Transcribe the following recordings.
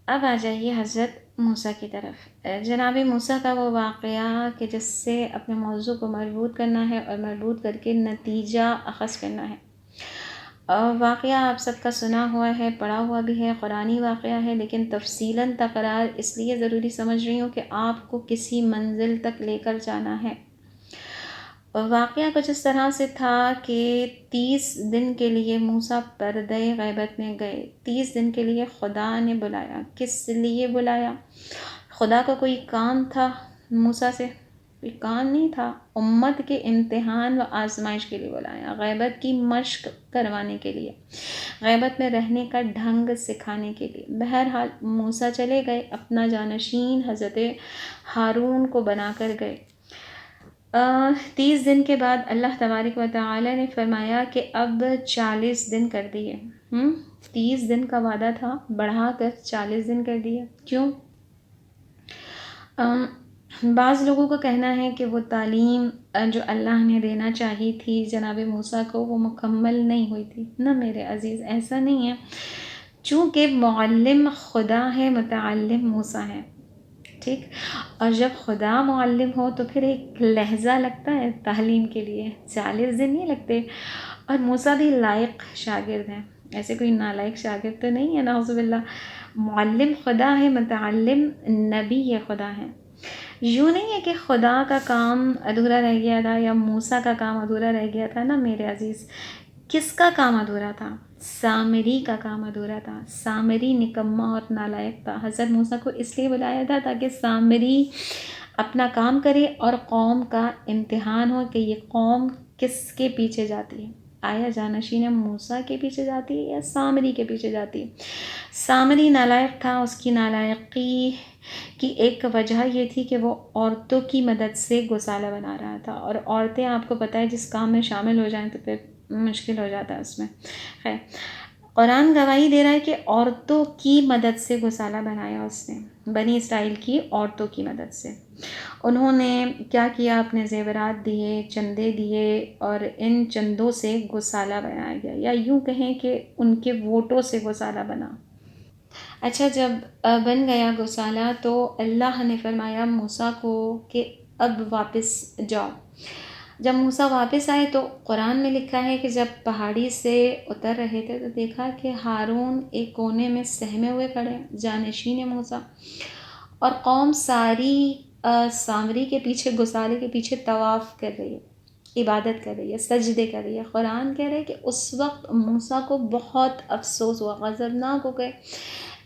اب آ جائیے حضرت موسیٰ کی طرف۔ جناب موسیٰ کا وہ واقعہ کہ جس سے اپنے موضوع کو مربوط کرنا ہے اور مربوط کر کے نتیجہ اخذ کرنا ہے۔ واقعہ آپ سب کا سنا ہوا ہے، پڑھا ہوا بھی ہے، قرآنی واقعہ ہے، لیکن تفصیلاً تکرار اس لیے ضروری سمجھ رہی ہوں کہ آپ کو کسی منزل تک لے کر جانا ہے۔ واقعہ کچھ اس طرح سے تھا کہ 30 دن کے لیے موسیٰ پردہ غیبت میں گئے۔ 30 دن کے لیے خدا نے بلایا۔ کس لیے بلایا؟ خدا کو کوئی کام تھا موسیٰ سے؟ کوئی کام نہیں تھا، امت کے امتحان و آزمائش کے لیے بلایا، غیبت کی مشق کروانے کے لیے، غیبت میں رہنے کا ڈھنگ سکھانے کے لیے۔ بہرحال موسیٰ چلے گئے، اپنا جانشین حضرت ہارون کو بنا کر گئے۔ 30 دن کے بعد اللہ تبارک و تعالی نے فرمایا کہ اب 40 دن کر دیے۔ 30 دن کا وعدہ تھا، بڑھا کر 40 دن کر دیا۔ کیوں؟ بعض لوگوں کا کہنا ہے کہ وہ تعلیم جو اللہ نے دینا چاہی تھی جناب موسیٰ کو وہ مکمل نہیں ہوئی تھی۔ نہ میرے عزیز، ایسا نہیں ہے، چونکہ معلم خدا ہے، متعلم موسیٰ ہے، ٹھیک؟ اور جب خدا معلم ہو تو پھر ایک لہجہ لگتا ہے تعلیم کے لیے، 40 دن نہیں لگتے۔ اور موسیٰ بھی لائق شاگرد ہیں، ایسے کوئی نالائق شاگرد تو نہیں ہے، نعوذ باللہ۔ معلم خدا ہے، متعلم نبی خدا ہے۔ یوں نہیں ہے کہ خدا کا کام ادھورا رہ گیا تھا یا موسیٰ کا کام ادھورا رہ گیا تھا، نا میرے عزیز۔ کس کا کام ادھورا تھا؟ سامری کا کام ادھورا تھا۔ سامری نکما اور نالائق تھا۔ حضرت موسیٰ کو اس لیے بلایا تھا تاکہ سامری اپنا کام کرے اور قوم کا امتحان ہو کہ یہ قوم کس کے پیچھے جاتی ہے، آیا جانشین موسیٰ کے پیچھے جاتی ہے یا سامری کے پیچھے جاتی ہے۔ سامری نالائق تھا، اس کی نالائقی کی ایک وجہ یہ تھی کہ وہ عورتوں کی مدد سے گوسالہ بنا رہا تھا، اور عورتیں آپ کو پتہ ہے جس کام میں شامل ہو جائیں تو پھر مشکل ہو جاتا ہے اس میں۔ خیر، قرآن گواہی دے رہا ہے کہ عورتوں کی مدد سے گوسالہ بنایا اس نے، بنی اسرائیل کی عورتوں کی مدد سے۔ انہوں نے کیا کیا؟ اپنے زیورات دیے، چندے دیے، اور ان چندوں سے گوسالہ بنایا گیا، یا یوں کہیں کہ ان کے ووٹوں سے گوسالہ بنا۔ اچھا، جب بن گیا گوسالہ تو اللہ نے فرمایا موسیٰ کو کہ اب واپس جاؤ۔ جب موسیٰ واپس آئے تو قرآن میں لکھا ہے کہ جب پہاڑی سے اتر رہے تھے تو دیکھا کہ ہارون ایک کونے میں سہمے ہوئے کھڑے، جانشین موسیٰ، اور قوم ساری سامری کے پیچھے، گوسالے کے پیچھے طواف کر رہی ہے، عبادت کر رہی ہے، سجدے کر رہی ہے۔ قرآن کہہ رہے کہ اس وقت موسیٰ کو بہت افسوس ہوا، غضبناک ہو گئے،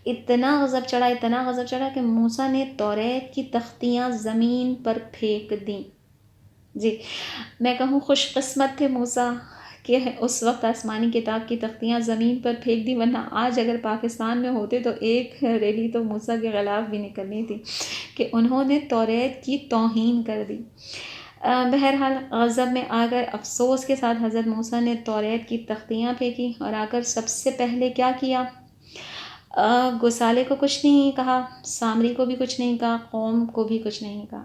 اتنا غضب چڑھا، اتنا غضب چڑھا کہ موسیٰ نے توریت کی تختیاں زمین پر پھینک دیں۔ جی، میں کہوں خوش قسمت تھے موسیٰ کہ اس وقت آسمانی کتاب کی تختیاں زمین پر پھینک دی، ورنہ آج اگر پاکستان میں ہوتے تو ایک ریلی تو موسیٰ کے خلاف بھی نکلنی تھی کہ انہوں نے توریت کی توہین کر دی۔ بہرحال غضب میں آ کر افسوس کے ساتھ حضرت موسیٰ نے توریت کی تختیاں پھینکی، اور آ کر سب سے پہلے کیا کیا؟ گوسالے کو کچھ نہیں کہا، سامری کو بھی کچھ نہیں کہا، قوم کو بھی کچھ نہیں کہا۔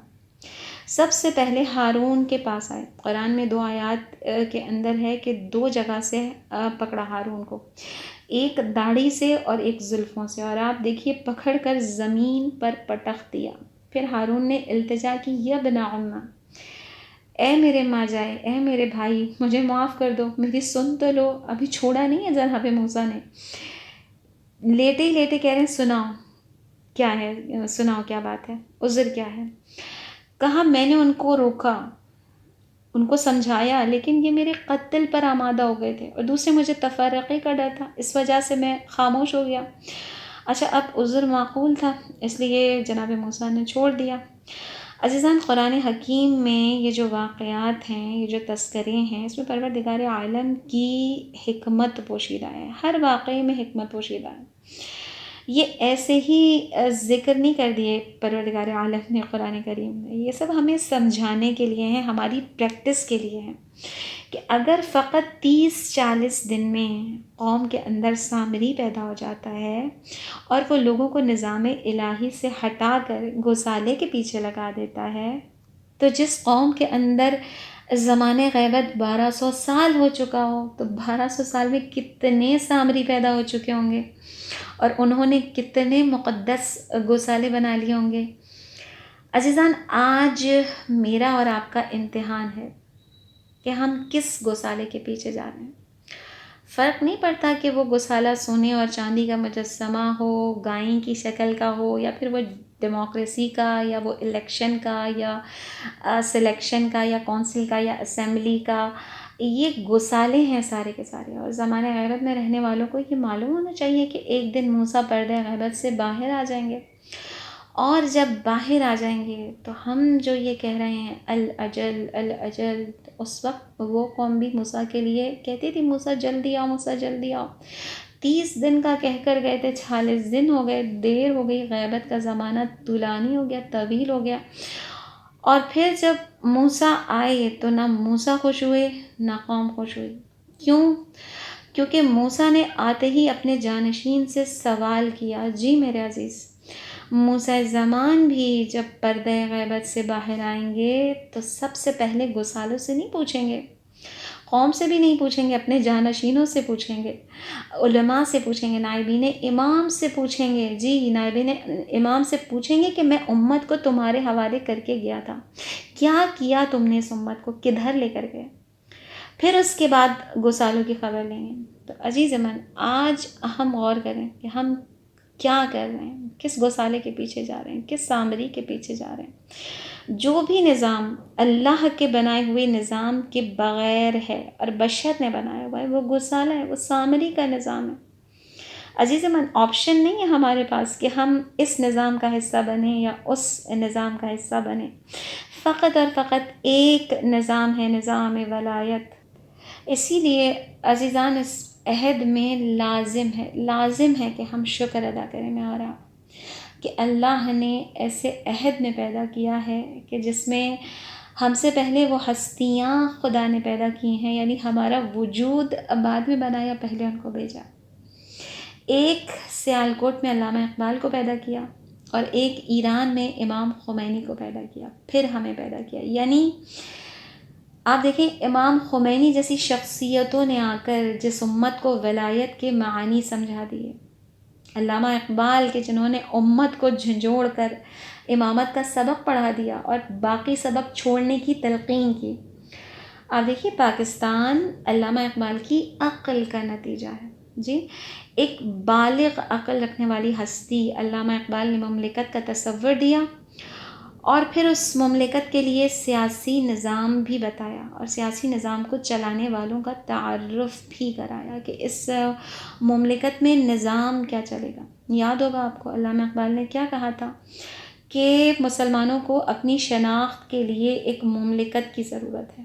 سب سے پہلے ہارون کے پاس آئے۔ قرآن میں 2 آیات کے اندر ہے کہ 2 جگہ سے پکڑا ہارون کو، ایک داڑھی سے اور ایک زلفوں سے، اور آپ دیکھیے پکڑ کر زمین پر پٹخ دیا۔ پھر ہارون نے التجا کی، یا ابن ام، اے میرے ماں جائے، اے میرے بھائی، مجھے معاف کر دو، میری سن تو لو۔ ابھی چھوڑا نہیں ہے جناب موسیٰ نے، لیٹے ہی لیٹے کہہ رہے ہیں سناؤ کیا ہے، سناؤ کیا بات ہے، عذر کیا ہے۔ کہا میں نے ان کو روکا، ان کو سمجھایا، لیکن یہ میرے قتل پر آمادہ ہو گئے تھے، اور دوسرے مجھے تفرقے کا ڈر تھا، اس وجہ سے میں خاموش ہو گیا۔ اچھا، اب عذر معقول تھا، اس لیے جناب موسیٰ نے چھوڑ دیا۔ عزیزان، قرآن حکیم میں یہ جو واقعات ہیں، یہ جو تذکرے ہیں، اس میں پروردگار عالم کی حکمت پوشیدہ ہے، ہر واقعے میں حکمت پوشیدہ ہے۔ یہ ایسے ہی ذکر نہیں کر دیے پروردگار عالم نے قرآن کریم میں، یہ سب ہمیں سمجھانے کے لیے ہیں، ہماری پریکٹس کے لیے ہیں کہ اگر فقط 30-40 دن میں قوم کے اندر سامری پیدا ہو جاتا ہے اور وہ لوگوں کو نظام الہی سے ہٹا کر گوسالے کے پیچھے لگا دیتا ہے، تو جس قوم کے اندر زمانے غیبت 1200 سال ہو چکا ہو، تو 1200 سال میں کتنے سامری پیدا ہو چکے ہوں گے، اور انہوں نے کتنے مقدس گوسالے بنا لیے ہوں گے۔ عزیزان، آج میرا اور آپ کا امتحان ہے کہ ہم کس گوسالے کے پیچھے جا رہے ہیں۔ فرق نہیں پڑتا کہ وہ گوسالہ سونے اور چاندی کا مجسمہ ہو، گائیں کی شکل کا ہو، یا پھر وہ ڈیموکریسی کا، یا وہ الیکشن کا، یا سلیکشن کا، یا کونسل کا، یا اسمبلی کا۔ یہ گوسالے ہیں سارے کے سارے، اور زمانہ غیبت میں رہنے والوں کو یہ معلوم ہونا چاہیے کہ ایک دن موسیٰ پردہ غیبت سے باہر آ جائیں گے، اور جب باہر آ جائیں گے تو ہم جو یہ کہہ رہے ہیں الاجل الاجل، اس وقت وہ قوم بھی موسیٰ کے لیے کہتی تھی موسیٰ جلدی آؤ، موسیٰ جلدی آؤ۔ 30 دن کا کہہ کر گئے تھے، 40 دن ہو گئے، دیر ہو گئی، غیبت کا زمانہ طولانی ہو گیا، طویل ہو گیا۔ اور پھر جب موسیٰ آئے تو نہ موسیٰ خوش ہوئے نہ قوم خوش ہوئی۔ کیوں؟ کیونکہ موسیٰ نے آتے ہی اپنے جانشین سے سوال کیا۔ جی میرے عزیز، موسیٰ زمان بھی جب پردہ غیبت سے باہر آئیں گے تو سب سے پہلے گوسالوں سے نہیں پوچھیں گے، قوم سے بھی نہیں پوچھیں گے، اپنے جانشینوں سے پوچھیں گے، علماء سے پوچھیں گے، نائبین امام سے پوچھیں گے۔ جی، نائبین امام سے پوچھیں گے کہ میں امت کو تمہارے حوالے کر کے گیا تھا، کیا کیا تم نے اس امت کو، کدھر لے کر گئے؟ پھر اس کے بعد گوسالوں کی خبر لیں گے۔ تو عزیز من، آج ہم غور کریں کہ ہم کیا کر رہے ہیں، کس گوسالے کے پیچھے جا رہے ہیں، کس سامری کے پیچھے جا رہے ہیں۔ جو بھی نظام اللہ کے بنائے ہوئے نظام کے بغیر ہے اور بشر نے بنایا ہوا ہے، وہ گوسالہ ہے، وہ سامری کا نظام ہے۔ عزیز من، آپشن نہیں ہے ہمارے پاس کہ ہم اس نظام کا حصہ بنیں یا اس نظام کا حصہ بنیں۔ فقط اور فقط ایک نظام ہے، نظام ولایت۔ اسی لیے عزیزان، اس عہد میں لازم ہے کہ ہم شکر ادا کریں میں اور آپ، کہ اللہ نے ایسے عہد میں پیدا کیا ہے کہ جس میں ہم سے پہلے وہ ہستیاں خدا نے پیدا کی ہیں، یعنی ہمارا وجود بعد میں بنایا، پہلے ان کو بھیجا۔ ایک سیالکوٹ میں علامہ اقبال کو پیدا کیا، اور ایک ایران میں امام خمینی کو پیدا کیا، پھر ہمیں پیدا کیا۔ یعنی آپ دیکھیں، امام خمینی جیسی شخصیتوں نے آ کر جس امت کو ولایت کے معانی سمجھا دیے، علامہ اقبال کے جنہوں نے امت کو جھنجھوڑ کر امامت کا سبق پڑھا دیا اور باقی سبق چھوڑنے کی تلقین کی۔ آپ دیکھیے، پاکستان علامہ اقبال کی عقل کا نتیجہ ہے۔ جی، ایک بالغ عقل رکھنے والی ہستی علامہ اقبال نے مملکت کا تصور دیا، اور پھر اس مملکت کے لیے سیاسی نظام بھی بتایا، اور سیاسی نظام کو چلانے والوں کا تعارف بھی کرایا کہ اس مملکت میں نظام کیا چلے گا۔ یاد ہوگا آپ کو علامہ اقبال نے کیا کہا تھا کہ مسلمانوں کو اپنی شناخت کے لیے ایک مملکت کی ضرورت ہے،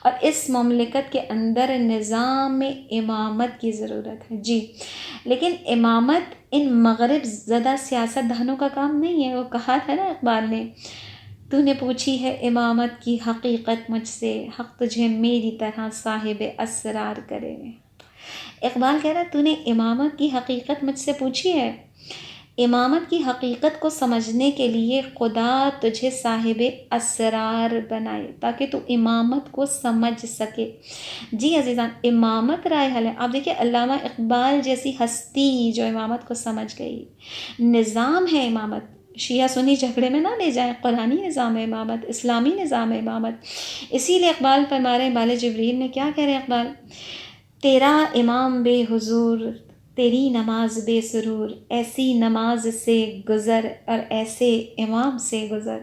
اور اس مملکت کے اندر نظام میں امامت کی ضرورت ہے۔ جی، لیکن امامت ان مغرب زدہ سیاست دانوں کا کام نہیں ہے۔ وہ کہا تھا نا اقبال نے، تو نے پوچھی ہے امامت کی حقیقت مجھ سے، حق تجھے میری طرح صاحب اسرار کرے۔ اقبال کہہ رہا ہے، تو نے امامت کی حقیقت مجھ سے پوچھی ہے، امامت کی حقیقت کو سمجھنے کے لیے خدا تجھے صاحب اسرار بنائے تاکہ تو امامت کو سمجھ سکے۔ جی عزیزان، امامت رائے حل ہے۔ آپ دیکھیں، علامہ اقبال جیسی ہستی جو امامت کو سمجھ گئی، نظام ہے امامت، شیعہ سنی جھگڑے میں نہ لے جائیں، قرآنی نظام ہے امامت، اسلامی نظام ہے امامت۔ اسی لیے اقبال فرما رہے ہیں، بال جبریل میں کیا کہہ رہے ہیں اقبال، تیرا امام بے حضور، تیری نماز بے سرور، ایسی نماز سے گزر اور ایسے امام سے گزر۔